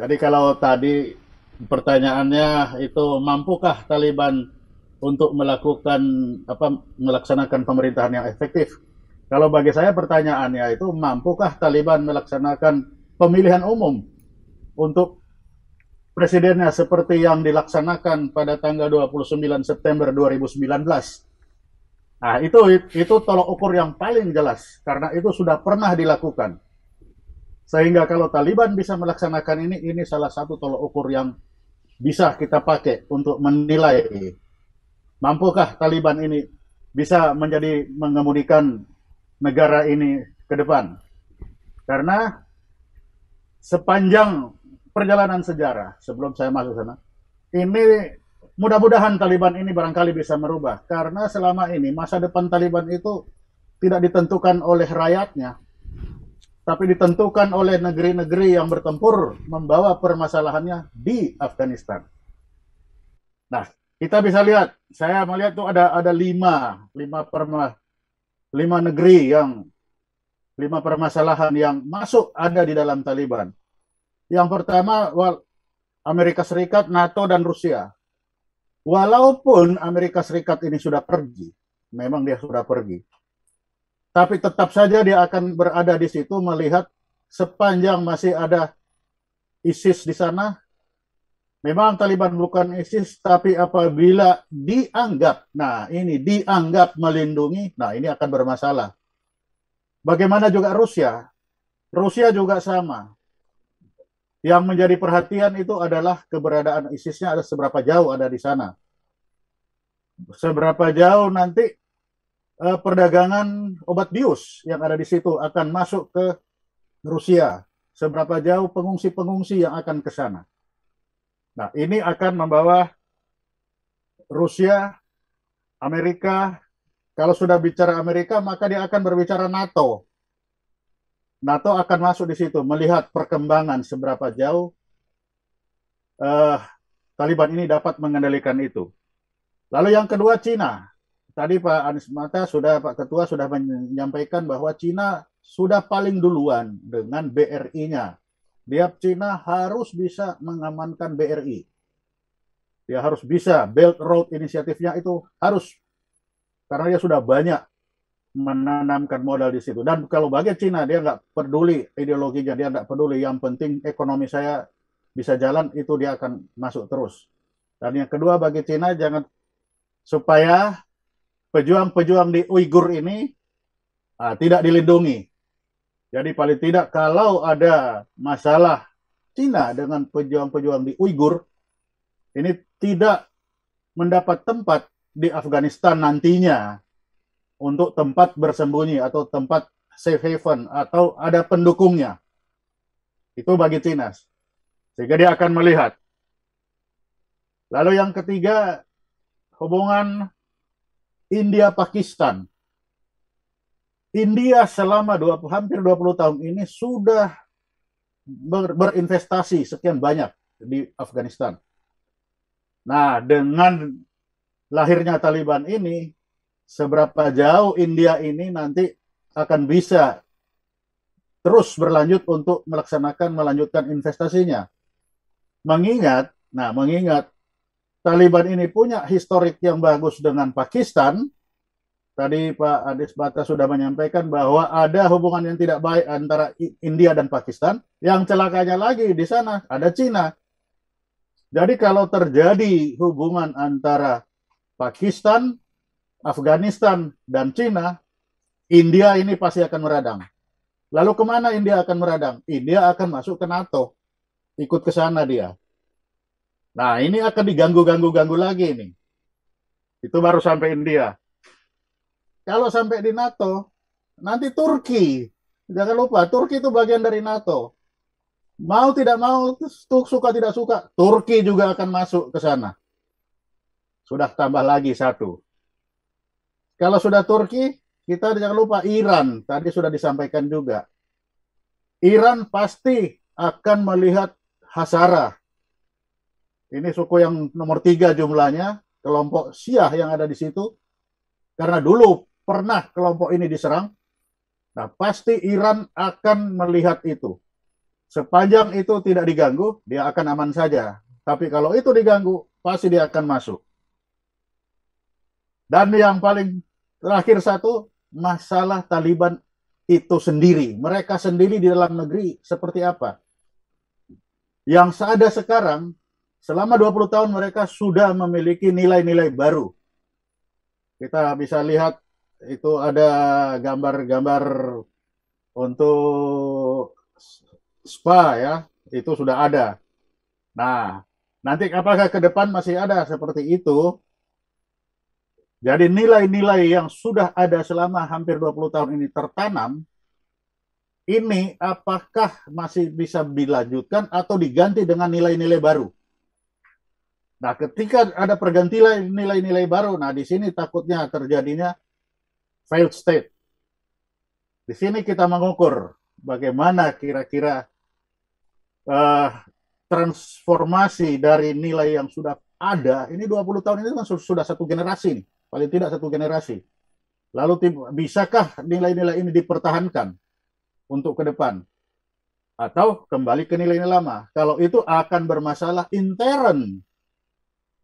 Jadi kalau tadi pertanyaannya itu mampukah Taliban untuk melakukan melaksanakan pemerintahan yang efektif? Kalau bagi saya pertanyaannya itu mampukah Taliban melaksanakan pemilihan umum untuk presidennya seperti yang dilaksanakan pada tanggal 29 September 2019? Nah, itu tolok ukur yang paling jelas karena itu sudah pernah dilakukan. Sehingga kalau Taliban bisa melaksanakan ini salah satu tolok ukur yang bisa kita pakai untuk menilai mampukah Taliban ini bisa menjadi mengemudikan negara ini ke depan. Karena sepanjang perjalanan sejarah sebelum saya masuk sana, ini mudah-mudahan Taliban ini barangkali bisa merubah. Karena selama ini masa depan Taliban itu tidak ditentukan oleh rakyatnya, tapi ditentukan oleh negeri-negeri yang bertempur membawa permasalahannya di Afghanistan. Nah, kita bisa lihat, saya melihat tuh ada lima negeri yang lima permasalahan yang masuk ada di dalam Taliban. Yang pertama, Amerika Serikat, NATO, dan Rusia. Walaupun Amerika Serikat ini sudah pergi, memang dia sudah pergi, tapi tetap saja dia akan berada di situ melihat sepanjang masih ada ISIS di sana. Memang Taliban bukan ISIS, tapi apabila dianggap, nah ini dianggap melindungi, nah ini akan bermasalah. Bagaimana juga Rusia? Rusia juga sama. Yang menjadi perhatian itu adalah keberadaan ISIS-nya ada seberapa jauh ada di sana. Seberapa jauh nanti perdagangan obat bius yang ada di situ akan masuk ke Rusia. Seberapa jauh pengungsi-pengungsi yang akan ke sana. Nah, ini akan membawa Rusia, Amerika, kalau sudah bicara Amerika, maka dia akan berbicara NATO. NATO akan masuk di situ, melihat perkembangan seberapa jauh eh, Taliban ini dapat mengendalikan itu. Lalu yang kedua, Cina. Tadi Pak Anies Mata Pak Ketua sudah menyampaikan bahwa Cina sudah paling duluan dengan BRI-nya. Dia Cina harus bisa mengamankan BRI. Dia harus bisa Belt Road inisiatifnya itu harus, karena dia sudah banyak menanamkan modal di situ. Dan kalau bagi Cina dia nggak peduli ideologinya, dia nggak peduli. Yang penting ekonomi saya bisa jalan, itu dia akan masuk terus. Dan yang kedua bagi Cina jangan supaya pejuang-pejuang di Uighur ini tidak dilindungi. Jadi paling tidak kalau ada masalah Cina dengan pejuang-pejuang di Uighur, ini tidak mendapat tempat di Afghanistan nantinya untuk tempat bersembunyi atau tempat safe haven atau ada pendukungnya. Itu bagi Cina. Sehingga dia akan melihat. Lalu yang ketiga, hubungan India-Pakistan. India selama hampir 20 tahun ini sudah berinvestasi sekian banyak di Afghanistan. Nah, dengan lahirnya Taliban ini, seberapa jauh India ini nanti akan bisa terus berlanjut untuk melanjutkan investasinya. Mengingat Taliban ini punya historik yang bagus dengan Pakistan. Tadi Pak Adis Bata sudah menyampaikan bahwa ada hubungan yang tidak baik antara India dan Pakistan. Yang celakanya lagi di sana ada Cina. Jadi kalau terjadi hubungan antara Pakistan, Afghanistan, dan Cina, India ini pasti akan meradang. Lalu kemana India akan meradang? India akan masuk ke NATO. Ikut ke sana dia. Nah, ini akan diganggu-ganggu lagi nih. Itu baru sampai India. Kalau sampai di NATO, nanti Turki. Jangan lupa, Turki itu bagian dari NATO. Mau tidak mau, suka tidak suka, Turki juga akan masuk ke sana. Sudah tambah lagi satu. Kalau sudah Turki, kita jangan lupa Iran. Tadi sudah disampaikan juga. Iran pasti akan melihat Hazara. Ini suku yang nomor 3 jumlahnya, kelompok Syiah yang ada di situ. Karena dulu pernah kelompok ini diserang. Nah, pasti Iran akan melihat itu. Sepanjang itu tidak diganggu, dia akan aman saja. Tapi kalau itu diganggu, pasti dia akan masuk. Dan yang paling terakhir satu, masalah Taliban itu sendiri. Mereka sendiri di dalam negeri seperti apa? Yang ada sekarang, selama 20 tahun mereka sudah memiliki nilai-nilai baru. Kita bisa lihat itu ada gambar-gambar untuk spa ya, itu sudah ada. Nah, nanti apakah ke depan masih ada seperti itu? Jadi nilai-nilai yang sudah ada selama hampir 20 tahun ini tertanam, ini apakah masih bisa dilanjutkan atau diganti dengan nilai-nilai baru? Nah, ketika ada pergantian nilai-nilai baru, nah di sini takutnya terjadinya failed state. Di sini kita mengukur bagaimana kira-kira uh, transformasi dari nilai yang sudah ada. Ini 20 tahun ini kan sudah satu generasi nih, paling tidak satu generasi. Lalu bisakah nilai-nilai ini dipertahankan untuk ke depan? Atau kembali ke nilai-nilai lama? Kalau itu akan bermasalah intern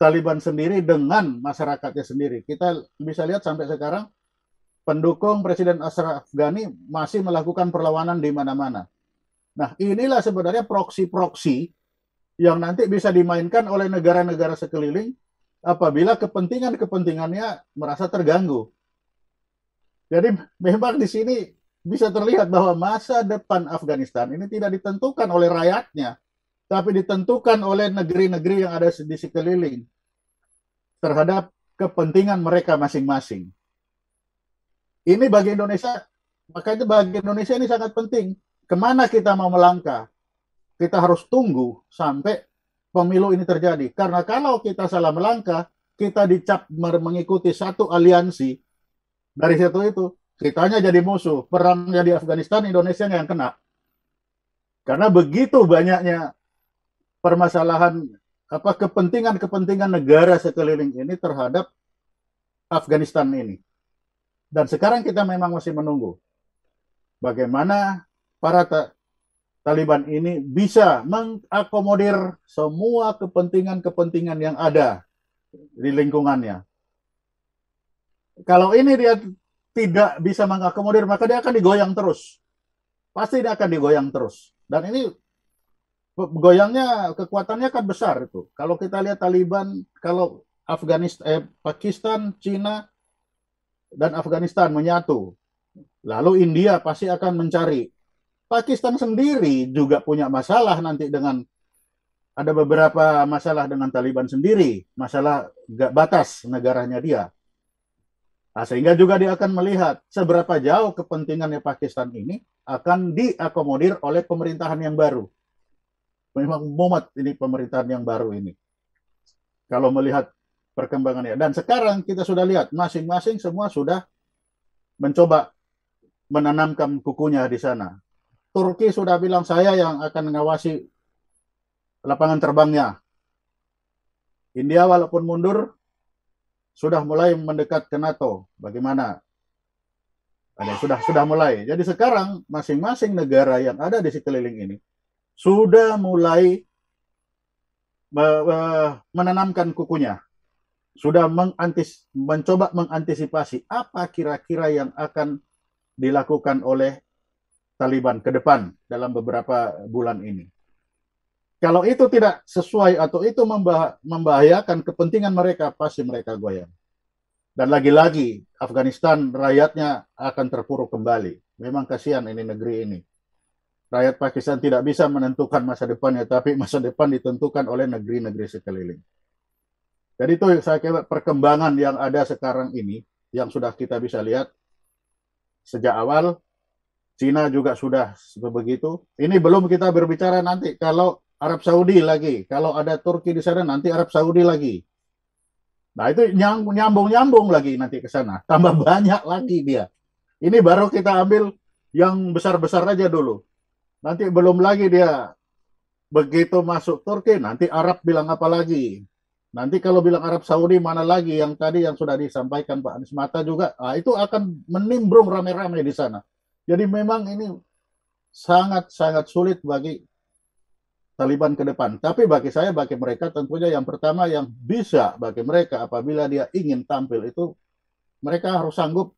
Taliban sendiri dengan masyarakatnya sendiri. Kita bisa lihat sampai sekarang pendukung Presiden Ashraf Ghani masih melakukan perlawanan di mana-mana. Nah, inilah sebenarnya proksi-proksi yang nanti bisa dimainkan oleh negara-negara sekeliling apabila kepentingan-kepentingannya merasa terganggu. Jadi memang di sini bisa terlihat bahwa masa depan Afghanistan ini tidak ditentukan oleh rakyatnya, tapi ditentukan oleh negeri-negeri yang ada di sekeliling terhadap kepentingan mereka masing-masing. Ini bagi Indonesia, makanya bagi Indonesia ini sangat penting. Kemana kita mau melangkah? Kita harus tunggu sampai pemilu ini terjadi. Karena kalau kita salah melangkah, kita dicap mengikuti satu aliansi, dari situ itu, kitanya jadi musuh. Perangnya di Afghanistan, Indonesia yang kena. Karena begitu banyaknya permasalahan kepentingan-kepentingan negara sekeliling ini terhadap Afghanistan ini. Dan sekarang kita memang masih menunggu bagaimana para Taliban ini bisa mengakomodir semua kepentingan-kepentingan yang ada di lingkungannya. Kalau ini dia tidak bisa mengakomodir, maka dia akan digoyang terus. Pasti dia akan digoyang terus. Dan ini goyangnya kekuatannya kan besar itu. Kalau kita lihat Taliban, kalau Afghanistan, Pakistan, Cina, dan Afghanistan menyatu, lalu India pasti akan mencari. Pakistan sendiri juga punya masalah nanti dengan ada beberapa masalah dengan Taliban sendiri, masalah batas negaranya dia. Nah, sehingga juga dia akan melihat seberapa jauh kepentingannya Pakistan ini akan diakomodir oleh pemerintahan yang baru. Memang mumet ini pemerintahan yang baru ini. Kalau melihat perkembangannya. Dan sekarang kita sudah lihat masing-masing semua sudah mencoba menanamkan kukunya di sana. Turki sudah bilang saya yang akan mengawasi lapangan terbangnya. India walaupun mundur sudah mulai mendekat ke NATO. Bagaimana? Ada sudah mulai. Jadi sekarang masing-masing negara yang ada di sekeliling ini sudah mulai menanamkan kukunya, sudah mencoba mengantisipasi apa kira-kira yang akan dilakukan oleh Taliban ke depan dalam beberapa bulan ini. Kalau itu tidak sesuai atau itu membahayakan kepentingan mereka, pasti mereka goyang. Dan lagi-lagi Afghanistan rakyatnya akan terpuruk kembali. Memang kasihan ini negeri ini. Rakyat Pakistan tidak bisa menentukan masa depannya, tapi masa depan ditentukan oleh negeri-negeri sekeliling. Jadi itu saya kira perkembangan yang ada sekarang ini, yang sudah kita bisa lihat sejak awal. Cina juga sudah begitu. Ini belum kita berbicara nanti kalau Arab Saudi lagi, kalau ada Turki di sana nanti Arab Saudi lagi. Nah itu nyambung-nyambung lagi nanti ke sana, tambah banyak lagi dia. Ini baru kita ambil yang besar-besar aja dulu. Nanti belum lagi dia begitu masuk Turki, nanti Arab bilang apa lagi. Nanti kalau bilang Arab Saudi mana lagi yang tadi yang sudah disampaikan Pak Anies Mata juga, itu akan menimbrung rame-rame di sana. Jadi memang ini sangat-sangat sulit bagi Taliban ke depan. Tapi bagi saya, bagi mereka tentunya yang pertama yang bisa bagi mereka apabila dia ingin tampil itu mereka harus sanggup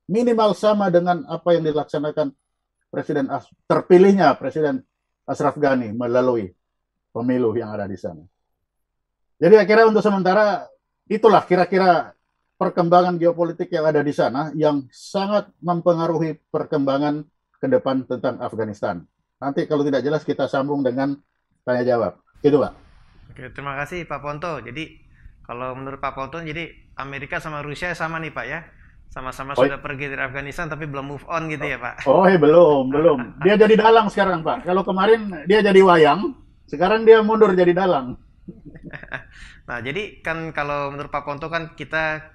minimal sama dengan apa yang dilaksanakan terpilihnya Presiden Ashraf Ghani melalui pemilu yang ada di sana. Jadi akhirnya untuk sementara itulah kira-kira perkembangan geopolitik yang ada di sana yang sangat mempengaruhi perkembangan ke depan tentang Afghanistan. Nanti kalau tidak jelas kita sambung dengan tanya jawab. Gitu, Pak. Oke, terima kasih Pak Ponto. Jadi kalau menurut Pak Ponto, jadi Amerika sama Rusia sama nih Pak ya, sama-sama Oh, sudah pergi dari Afghanistan tapi belum move on gitu ya Pak. oh belum. Dia jadi dalang sekarang, Pak. Kalau kemarin dia jadi wayang, sekarang dia mundur jadi dalang. Nah, jadi kan kalau menurut Pak Ponto kan kita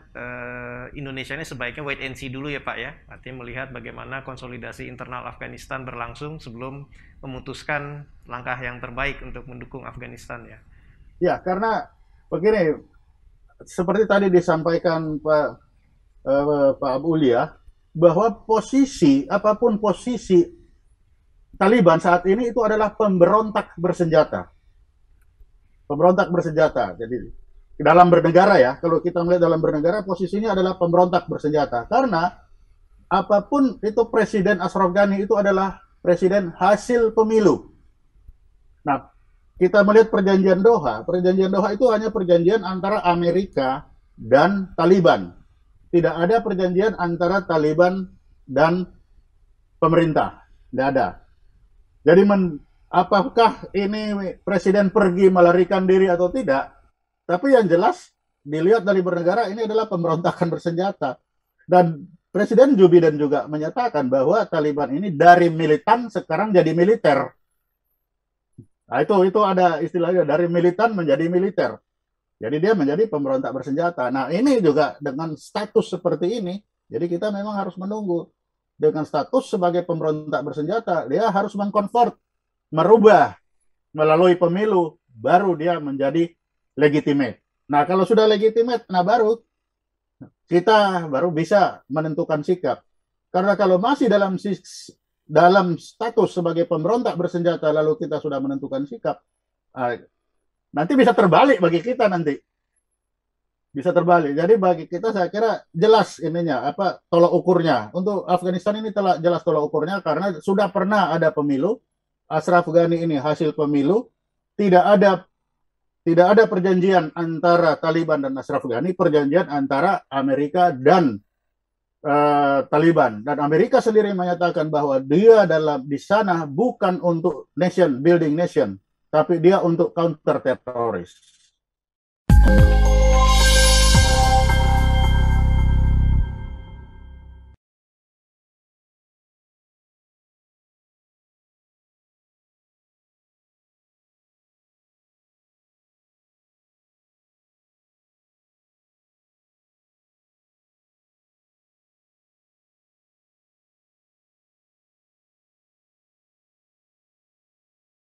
Indonesia ini sebaiknya wait and see dulu ya Pak ya. Artinya melihat bagaimana konsolidasi internal Afghanistan berlangsung sebelum memutuskan langkah yang terbaik untuk mendukung Afghanistan ya. Ya, karena begini, seperti tadi disampaikan Pak Abulia, bahwa apapun posisi Taliban saat ini itu adalah pemberontak bersenjata. Pemberontak bersenjata. Jadi dalam bernegara ya, kalau kita melihat dalam bernegara posisinya adalah pemberontak bersenjata. Karena apapun itu Presiden Ashraf Ghani itu adalah presiden hasil pemilu. Nah, kita melihat perjanjian Doha. Perjanjian Doha itu hanya perjanjian antara Amerika dan Taliban. Tidak ada perjanjian antara Taliban dan pemerintah. Tidak ada. Jadi apakah ini presiden pergi melarikan diri atau tidak? Tapi yang jelas dilihat dari bernegara ini adalah pemberontakan bersenjata. Dan Presiden Joe Biden juga menyatakan bahwa Taliban ini dari militan sekarang jadi militer. Nah, itu ada istilahnya dari militan menjadi militer. Jadi dia menjadi pemberontak bersenjata. Nah, ini juga dengan status seperti ini, jadi kita memang harus menunggu. Dengan status sebagai pemberontak bersenjata, dia harus mengkonvert, merubah melalui pemilu, baru dia menjadi legitimate. Nah, kalau sudah legitimate, nah baru kita bisa menentukan sikap. Karena kalau masih dalam status sebagai pemberontak bersenjata, lalu kita sudah menentukan sikap, nanti bisa terbalik bagi kita nanti. Bisa terbalik. Jadi bagi kita saya kira jelas ininya apa tolak ukurnya. Untuk Afghanistan ini telah jelas tolak ukurnya karena sudah pernah ada pemilu. Ashraf Ghani ini hasil pemilu. Tidak ada perjanjian antara Taliban dan Ashraf Ghani, perjanjian antara Amerika dan Taliban. Dan Amerika sendiri menyatakan bahwa dia di sana bukan untuk building nation, tapi dia untuk counter teroris.